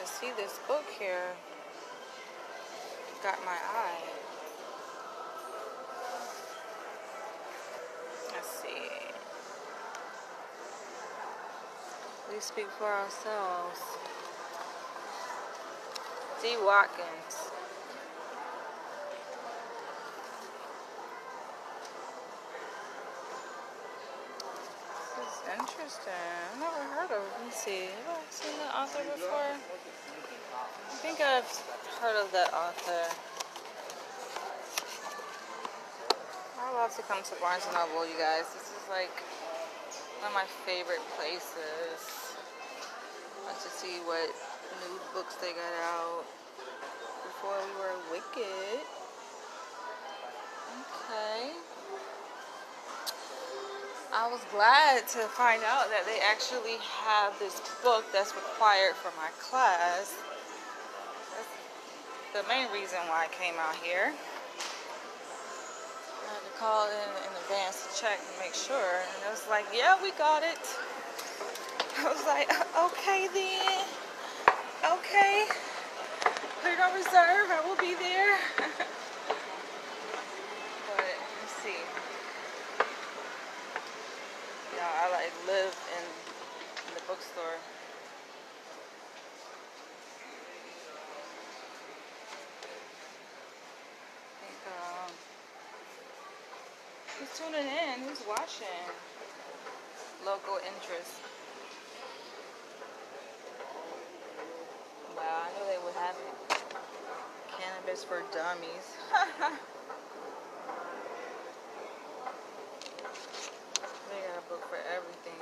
to see this book here. Got my eye. Let's see. We speak for ourselves. D. Watkins. This is interesting. I've never heard of it. Let me see. Have I seen the author before? I think I've heard of that author. I love to come to Barnes & Noble, you guys. This is like one of my favorite places. I like to see what new books they got out before we were wicked. Okay. I was glad to find out that they actually have this book that's required for my class. That's the main reason why I came out here. I had to call in advance to check and make sure. And it was like, yeah, we got it. I was like, okay then. Okay. Put it on reserve. I will be there. But let's see. Yeah, I like live in the bookstore. I think, who's tuning in? Who's watching? Local interest. Wow, I knew they would have it. Cannabis for dummies. They got a book for everything.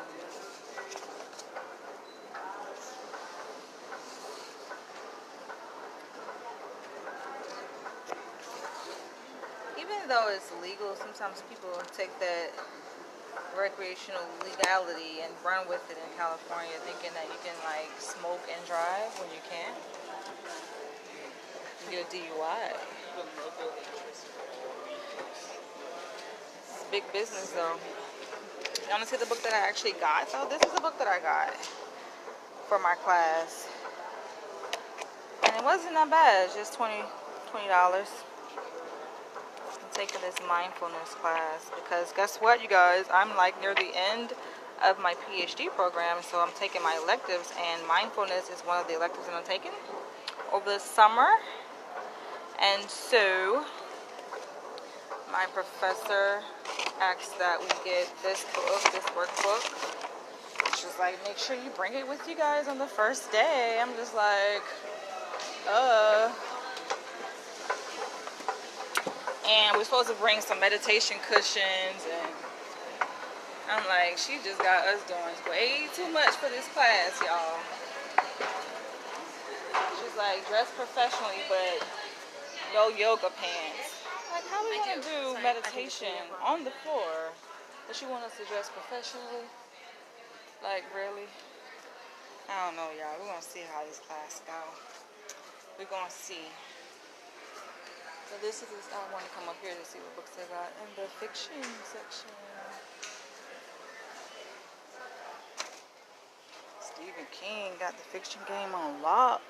Even though it's legal, sometimes people take that recreational legality and run with it in California, thinking that you can like smoke and drive when you can't. You get a DUI. It's big business though. You want to see the book that I actually got? So this is the book that I got for my class. And it wasn't that bad. It's just $20. I'm taking this mindfulness class because guess what, you guys? I'm like near the end of my PhD program, so I'm taking my electives, and mindfulness is one of the electives that I'm taking over the summer. And so my professor asked that we get this book, this workbook. She was like, make sure you bring it with you guys on the first day. I'm just like, And we're supposed to bring some meditation cushions, and I'm like, she just got us doing way too much for this class, y'all. She's like, dress professionally, but no yoga pants. Like, how are we gonna do meditation on the floor? Does she want us to dress professionally? Like, really? I don't know, y'all. We're gonna see how this class go. We're gonna see. So this is, I want to come up here to see what books they got in the fiction section. Stephen King got the fiction game on lock.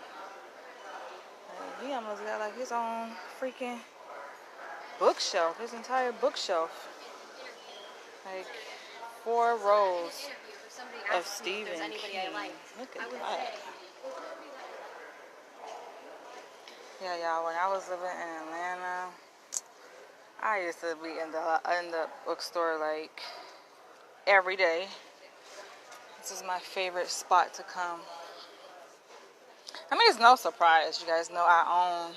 He almost got like his own freaking bookshelf, his entire bookshelf. Like 4 rows of Stephen King. Look at that. Yeah, y'all, when I was living in Atlanta, I used to be in the bookstore like every day. This is my favorite spot to come. I mean, it's no surprise. You guys know I own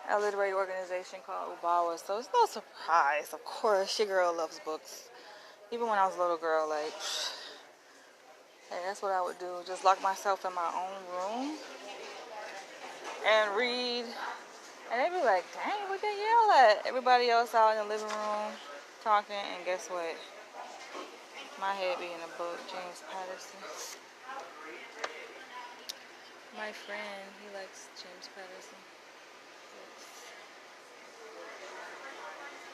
a literary organization called Ubawa, so it's no surprise. Of course, your girl loves books. Even when I was a little girl, like, hey, that's what I would do. Just lock myself in my own room and read. And they'd be like, dang, we can yell at everybody else out in the living room talking. And guess what? My head be in a book. James Patterson. My friend, he likes James Patterson.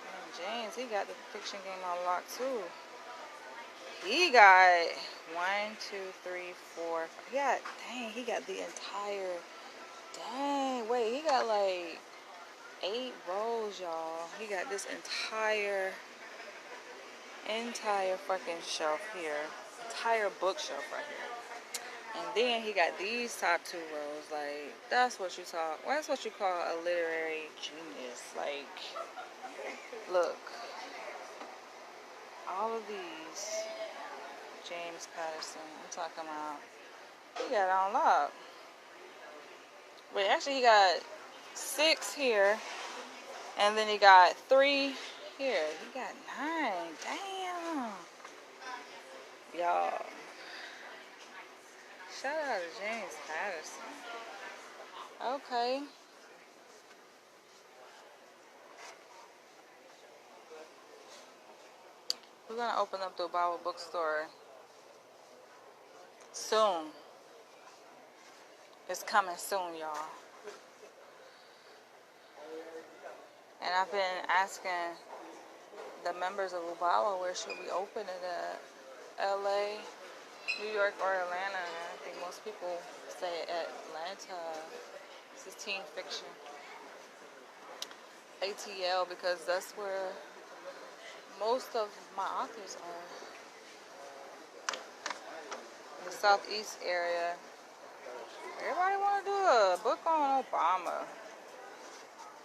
And James, he got the fiction game on lock too. He got 1, 2, 3, 4, Dang, he got the entire, dang, wait, he got like 8 rows, y'all. He got this entire fucking shelf here. Entire bookshelf right here. And then he got these top 2 rows. Like, that's what you call a literary genius. Like, look. All of these. James Patterson. I'm talking about. He got it on lock. Wait, actually he got 6 here. And then he got 3 here. He got 9. Damn. Y'all. Shout out to James Patterson. Okay. We're going to open up the Bible bookstore soon. It's coming soon, y'all. And I've been asking the members of Ubawa, where should we open it at? LA, New York, or Atlanta? And I think most people say Atlanta. This is teen fiction. ATL, because that's where most of my authors are. The southeast area. Everybody want to do a book on Obama.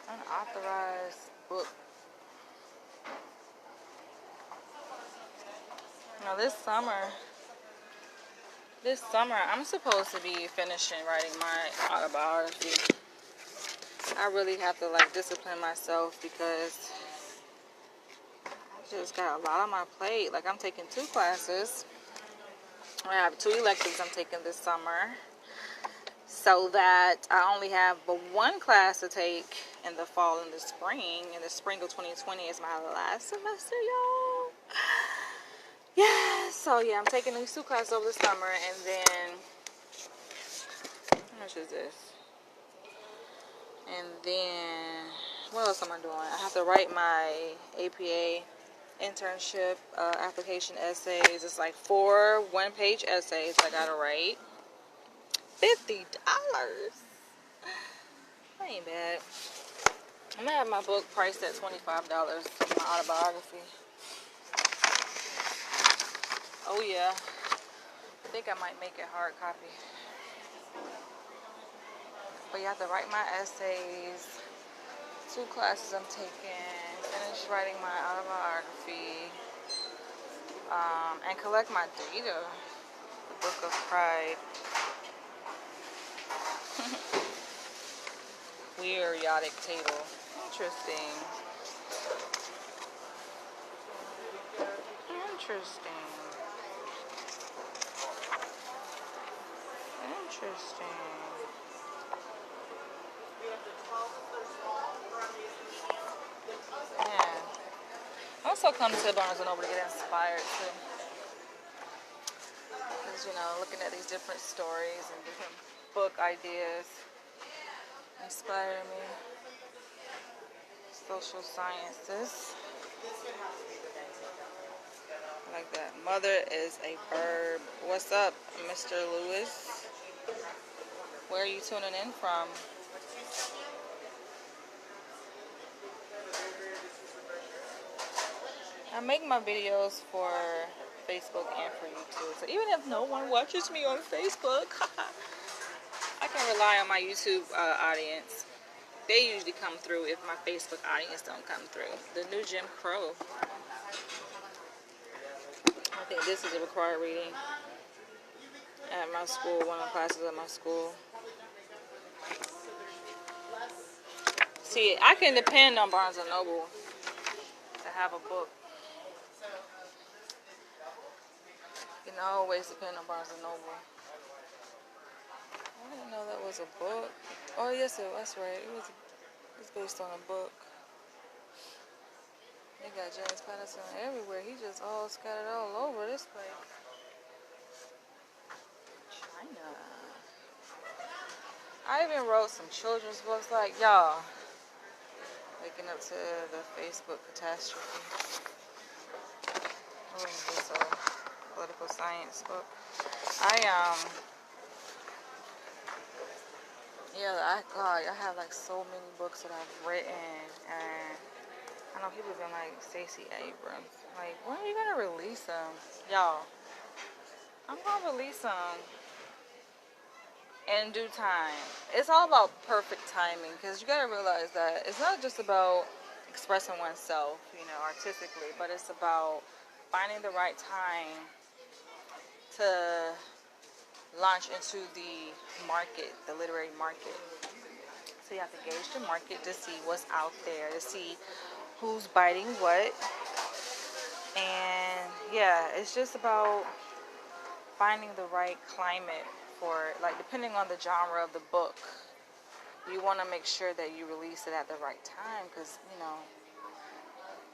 Unauthorized book. Now this summer I'm supposed to be finishing writing my autobiography. I really have to like discipline myself because I just got a lot on my plate. Like, I'm taking 2 classes. I have 2 electives I'm taking this summer. So that I only have but 1 class to take in the fall and the spring. And the spring of 2020 is my last semester, y'all. Yeah, so yeah, I'm taking these 2 classes over the summer. And then, how much is this? And then, what else am I doing? I have to write my APA internship application essays. It's like 4 one-page essays I gotta write. $50. That ain't bad. I'm gonna have my book priced at $25, my autobiography. Oh yeah. I think I might make it hard copy. But you have to write my essays, 2 classes I'm taking, finish writing my autobiography, and collect my data, the Book of Pride. Periodic table. Interesting. Interesting. Interesting. Yeah. I also come to Barnes & Noble to get inspired too. Because, you know, looking at these different stories and different book ideas inspire me. Social sciences. I like that. Mother is a verb. What's up, Mr. Lewis? Where are you tuning in from? I make my videos for Facebook and for YouTube. So even if no one watches me on Facebook, I can rely on my YouTube audience. They usually come through if my Facebook audience don't come through. The New Jim Crow. I think this is a required reading at my school, one of the classes at my school. See, I can depend on Barnes & Noble to have a book. You can always depend on Barnes & Noble. I didn't know that was a book. Oh, yes, that's right. It was based on a book. They got James Patterson everywhere. He just all scattered all over this place. China. I even wrote some children's books like, y'all, waking up to the Facebook catastrophe. What is this, a political science book? Yeah, God, I have like so many books that I've written, and I know people have been like, Stacey Abrams, like, when are you gonna release them? Y'all, I'm gonna release them in due time. It's all about perfect timing, because you gotta realize that it's not just about expressing oneself, you know, artistically, but it's about finding the right time to launch into the market, the literary market. So you have to gauge the market to see what's out there, to see who's biting what. And yeah, it's just about finding the right climate for it. Like, depending on the genre of the book, you want to make sure that you release it at the right time, because, you know,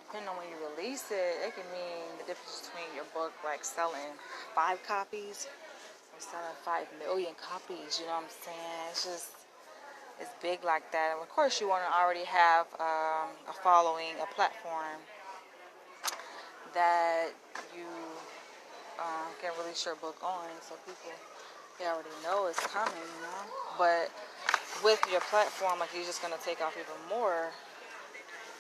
depending on when you release it, it can mean the difference between your book like selling 5 copies or selling 5 million copies. You know what I'm saying? It's just, it's big like that. And of course, you want to already have a following, a platform that you can release your book on, so people, they already know it's coming, you know. But with your platform, like, you're just gonna take off even more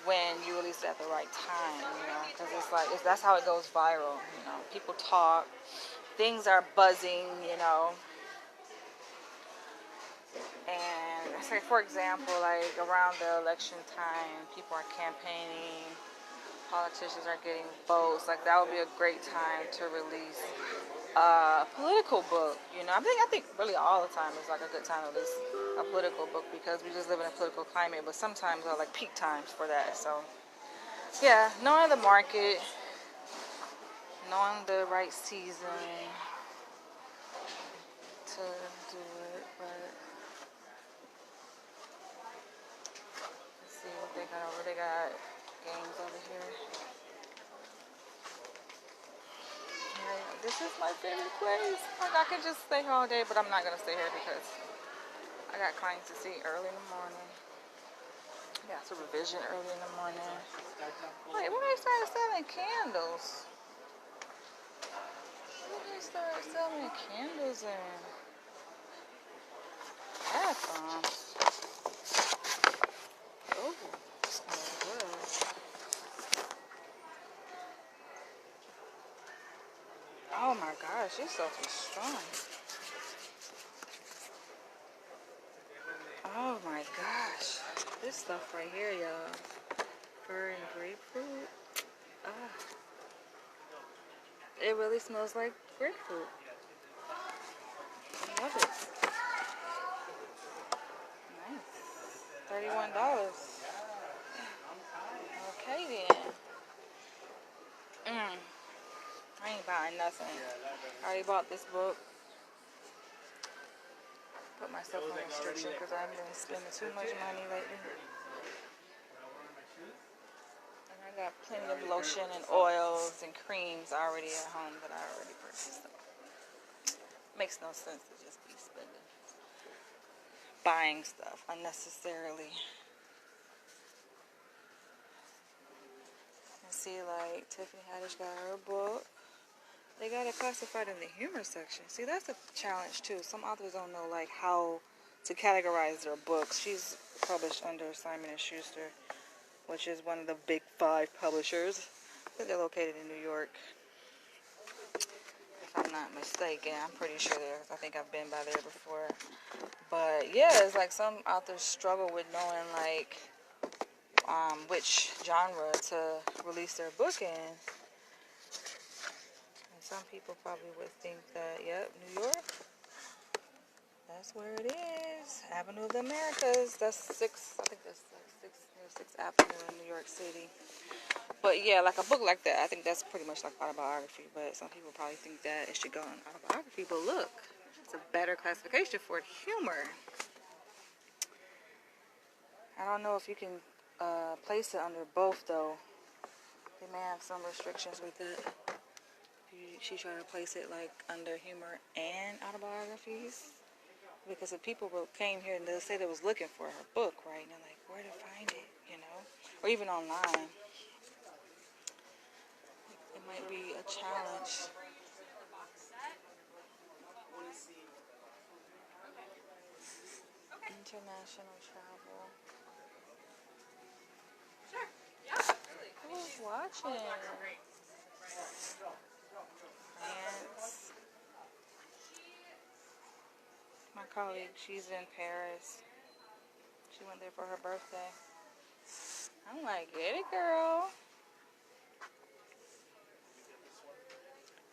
when you release it at the right time, you know, because it's like, that's how it goes viral. You know, people talk, things are buzzing, you know. And say, for example, like around the election time, people are campaigning, politicians are getting votes. Like, that would be a great time to release a political book. You know, I think really all the time is like a good time to release a political book, because we just live in a political climate. But sometimes are like peak times for that. So yeah, knowing the market, knowing the right season to do it. But let's see what they got over. They got games over here. Yeah, this is my favorite place. Like, I could just stay here all day, but I'm not gonna stay here because I got clients to see early in the morning. Yeah, it's a revision early in the morning. Wait, when they started selling candles? When they started selling candles and bath bombs? Oh, smells good. Oh my gosh, this stuff is strong. Oh my gosh, this stuff right here, y'all. Fir and grapefruit. Ah, it really smells like grapefruit. I love it. Nice. $31. Okay then. I ain't buying nothing. I already bought this book. Put myself on restriction because I've been spending too much money lately. And I got plenty of lotion and oils and creams already at home that I already purchased. So makes no sense to just be spending, buying stuff unnecessarily. And see, like, Tiffany Haddish got her book. They got it classified in the humor section. See, that's a challenge too. Some authors don't know like how to categorize their books. She's published under Simon & Schuster, which is one of the big 5 publishers. I think they're located in New York, if I'm not mistaken. I'm pretty sure I think I've been by there before. But yeah, it's like some authors struggle with knowing like which genre to release their book in. And some people probably would think that, yep, New York, that's where it is. Avenue of the Americas. That's 6, I think that's like 6th Avenue in New York City. But yeah, like a book like that, I think that's pretty much like autobiography. But some people probably think that it should go in autobiography. But look, it's a better classification for humor. I don't know if you can place it under both though. They may have some restrictions with it. She tried to place it like under humor and autobiographies. Because if people came here and they'll say they was looking for her book, right? And they're like, where to find it, you know? Or even online. It might be a challenge. International travel. Who's watching? France. My colleague, she's in Paris. She went there for her birthday. I'm like, get it, girl.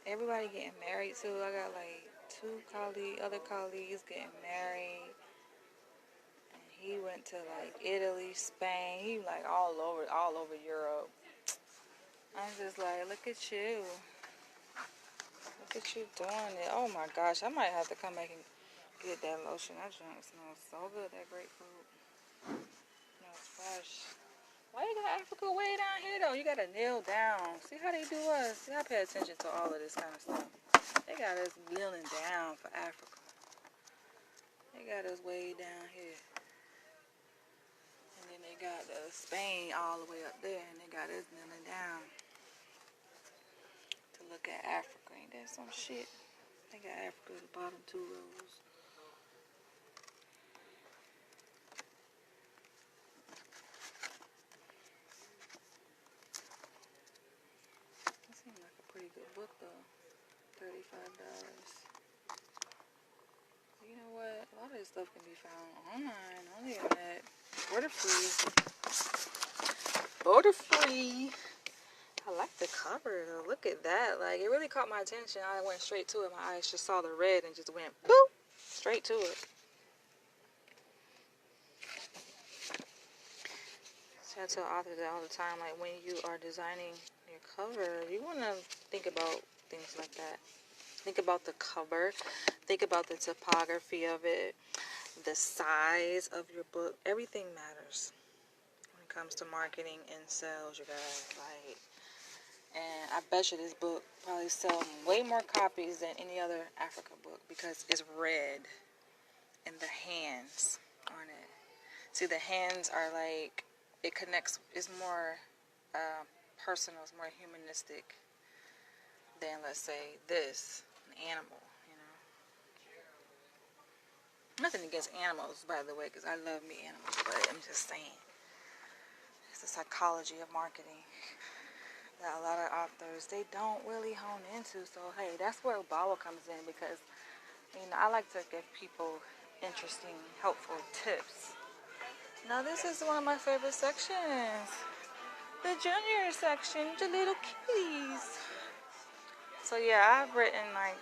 Everybody getting married too. I got like other colleagues getting married. And he went to like Italy, Spain. He like all over Europe. I'm just like, look at you. Look at you doing it. Oh my gosh, I might have to come back and get that lotion. That junk smells so good, that grapefruit. Smells fresh. Why you got Africa way down here though? You gotta kneel down. See how they do us? See, I pay attention to all of this kind of stuff. They got us kneeling down for Africa. They got us way down here. And then they got Spain all the way up there. And they got us kneeling down to look at Africa. Ain't that some shit? They got Africa at the bottom 2 rows. That seems like a pretty good book though. $35. You know what? A lot of this stuff can be found online, on the internet. Border free. Border free. I like the cover though. Look at that. Like, it really caught my attention. I went straight to it. My eyes just saw the red and just went boop, straight to it. So I tell authors that all the time, like when you are designing your cover, you want to think about things like that. Think about the cover. Think about the typography of it. The size of your book. Everything matters when it comes to marketing and sales, you guys. Like, and I bet you this book probably sells way more copies than any other Africa book because it's red and the hands on it. See, the hands are like, it connects, it's more personal, it's more humanistic than, let's say, this, an animal, you know. Nothing against animals, by the way, because I love me animals, but I'm just saying. It's the psychology of marketing that a lot of authors, they don't really hone into. So, hey, that's where Bawa comes in because, you know, I like to give people interesting, helpful tips. Now, this is one of my favorite sections. The junior section, the little kitties. So, yeah, I've written, like,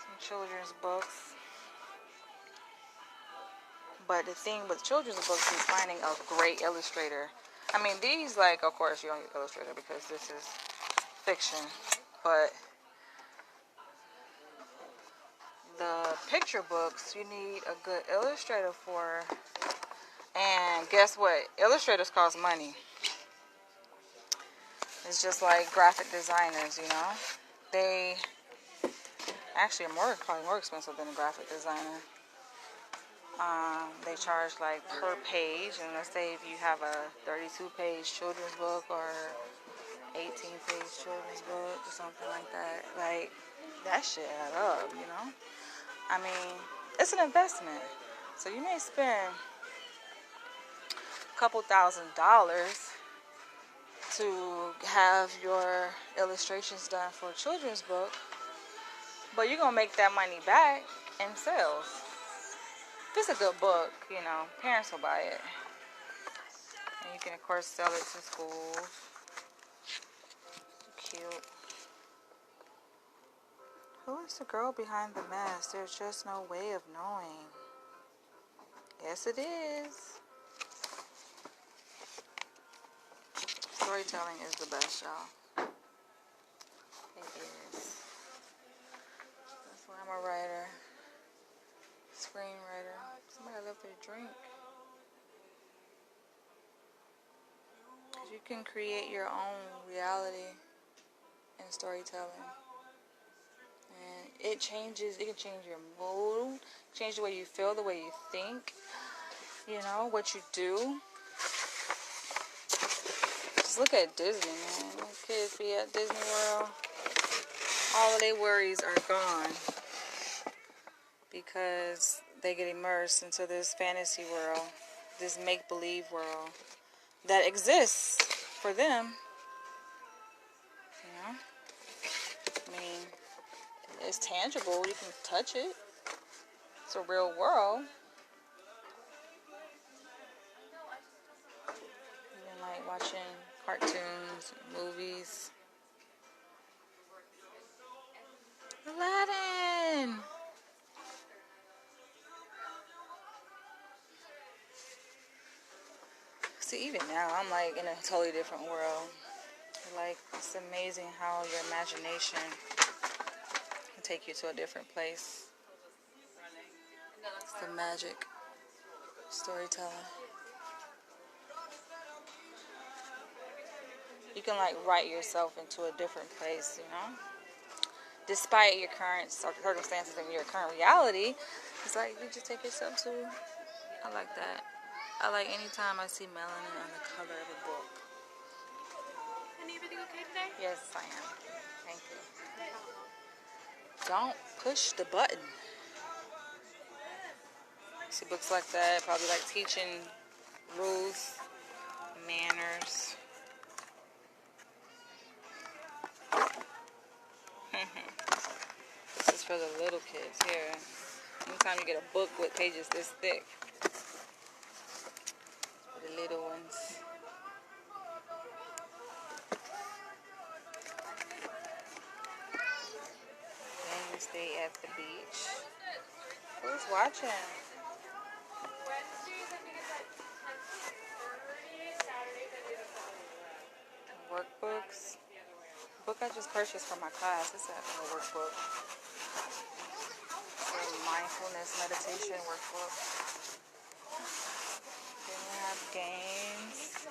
some children's books. But the thing with children's books is finding a great illustrator. I mean, these, like, of course, you don't need an illustrator because this is fiction. But the picture books, you need a good illustrator for. And guess what? Illustrators cost money. It's just like graphic designers, you know. They actually are probably more expensive than a graphic designer. They charge like per page, and let's say if you have a 32-page children's book or 18-page children's book or something like that, like that shit add up, you know. I mean, it's an investment, so you may spend a couple $1,000s to have your illustrations done for a children's book, but you're gonna make that money back in sales. If it's a good book, you know, parents will buy it. And you can, of course, sell it to schools. Cute. Who is the girl behind the mask? There's just no way of knowing. Yes, it is. Storytelling is the best, y'all. It is. That's why I'm a writer. Screenwriter. Somebody left their drink. Because you can create your own reality in storytelling. And it can change your mood, change the way you feel, the way you think, you know, what you do. Just look at Disney, man. Those kids be at Disney World. All of their worries are gone. Because they get immersed into this fantasy world, this make-believe world that exists for them. You know, I mean, it's tangible. You can touch it. It's a real world. Even like watching cartoons, movies. Aladdin! See, even now, I'm like in a totally different world. Like, it's amazing how your imagination can take you to a different place. It's the magic storytelling. You can like write yourself into a different place, you know? Despite your current circumstances and your current reality, it's like you just take yourself to. I like that. I like anytime I see melanin on the cover of a book. Honey, everything okay today? Yes, I am. Thank you. Don't push the button. See books like that, probably like teaching rules, manners. This is for the little kids here. Anytime you get a book with pages this thick, for the little ones. Then we stay at the beach. Who's watching? Wednesdays, I think it's like 10:30. Saturdays, I do the following. Workbooks. The book I just purchased for my class. It's a workbook. It's a mindfulness meditation workbook. Then we have games.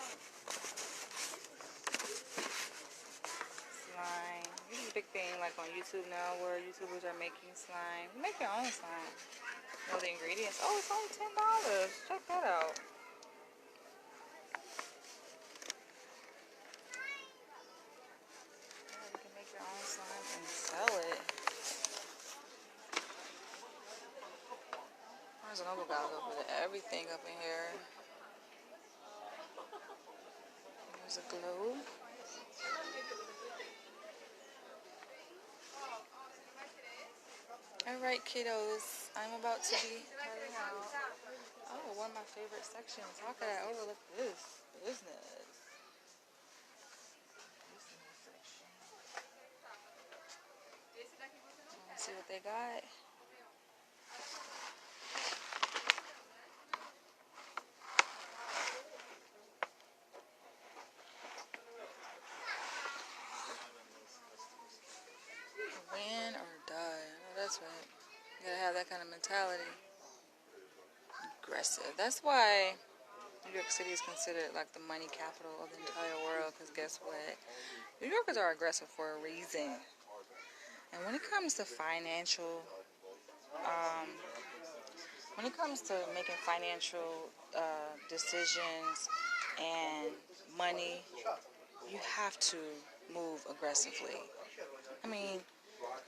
Slime. This is a big thing like on YouTube now where YouTubers are making slime. You make your own slime. Know the ingredients. Oh, it's only $10. Check that out. Yeah, you can make your own slime and sell it. There's another guy over there. Everything up in here. There's a globe. Alright, kiddos. I'm about to be heading out. Oh, one of my favorite sections. How could I overlook this? Business. Section. Let's see what they got. Win or die. Oh, that's right. You gotta have that kind of mentality. Aggressive. That's why New York City is considered like the money capital of the entire world. Because guess what? New Yorkers are aggressive for a reason. And when it comes to when it comes to making financial decisions and money, you have to move aggressively. I mean,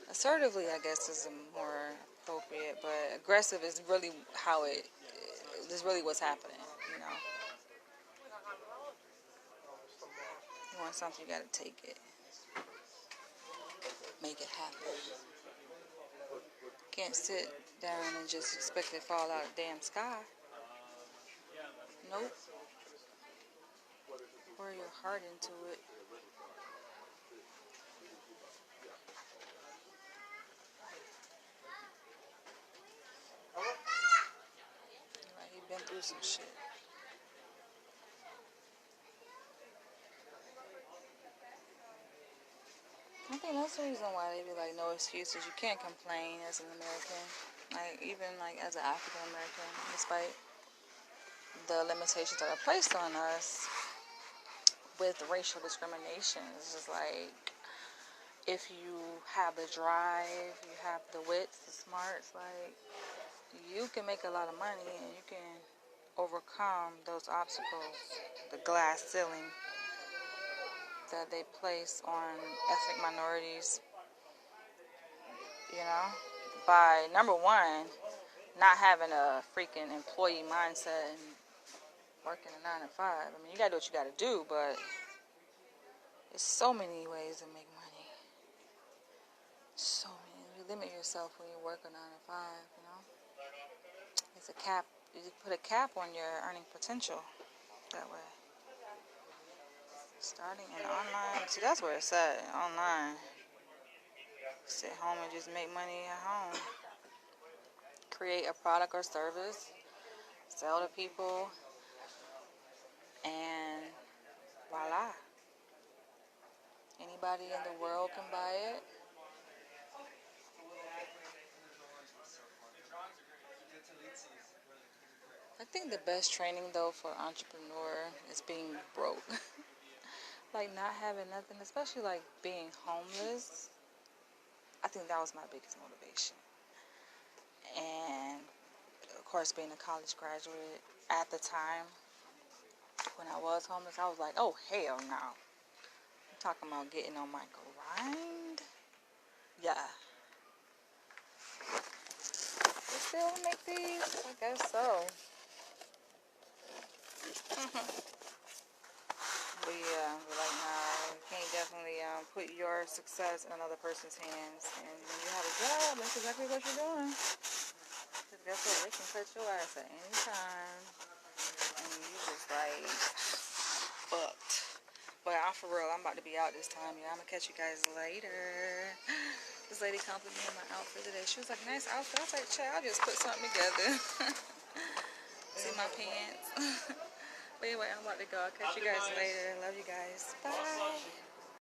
assertively, I guess, is more appropriate, but aggressive is really is really what's happening, you know. You want something, you gotta take it. Make it happen. Can't sit down and just expect it to fall out of the damn sky. Nope. Pour your heart into it. Like he been through some shit. I think that's the reason why they be like, no excuses. You can't complain as an American. Like, even like as an African American, despite the limitations that are placed on us with racial discrimination. It's just like, if you have the drive, you have the wits, the smarts, like, you can make a lot of money and you can overcome those obstacles, the glass ceiling that they place on ethnic minorities, you know, by number one, not having a freaking employee mindset and working a 9 to 5. I mean, you gotta do what you gotta do, but there's so many ways to make money. So many. You limit yourself when you work a 9 to 5, you know? It's a cap. You put a cap on your earning potential that way. Starting in online. See, that's where it's at. Online. Sit home and just make money at home. Create a product or service. Sell to people. And voila. Anybody in the world can buy it. I think the best training though for entrepreneur is being broke. Like not having nothing, especially like being homeless. I think that was my biggest motivation. And of course being a college graduate at the time when I was homeless, I was like, oh hell no. I'm talking about getting on my grind. Yeah. They still make these? I guess so. But yeah, but like nah, you can't definitely put your success in another person's hands. And when you have a job, that's exactly what you're doing. Because guess what? They can cut your ass at any time. And you just like fucked. But I'm for real, I'm about to be out this time, yeah. I'm gonna catch you guys later. This lady complimented my outfit today. She was like, nice outfit. I was like, child, I'll just put something together. See my pants. But anyway, I'm about to go. I'll catch you guys later. Love you guys. Bye.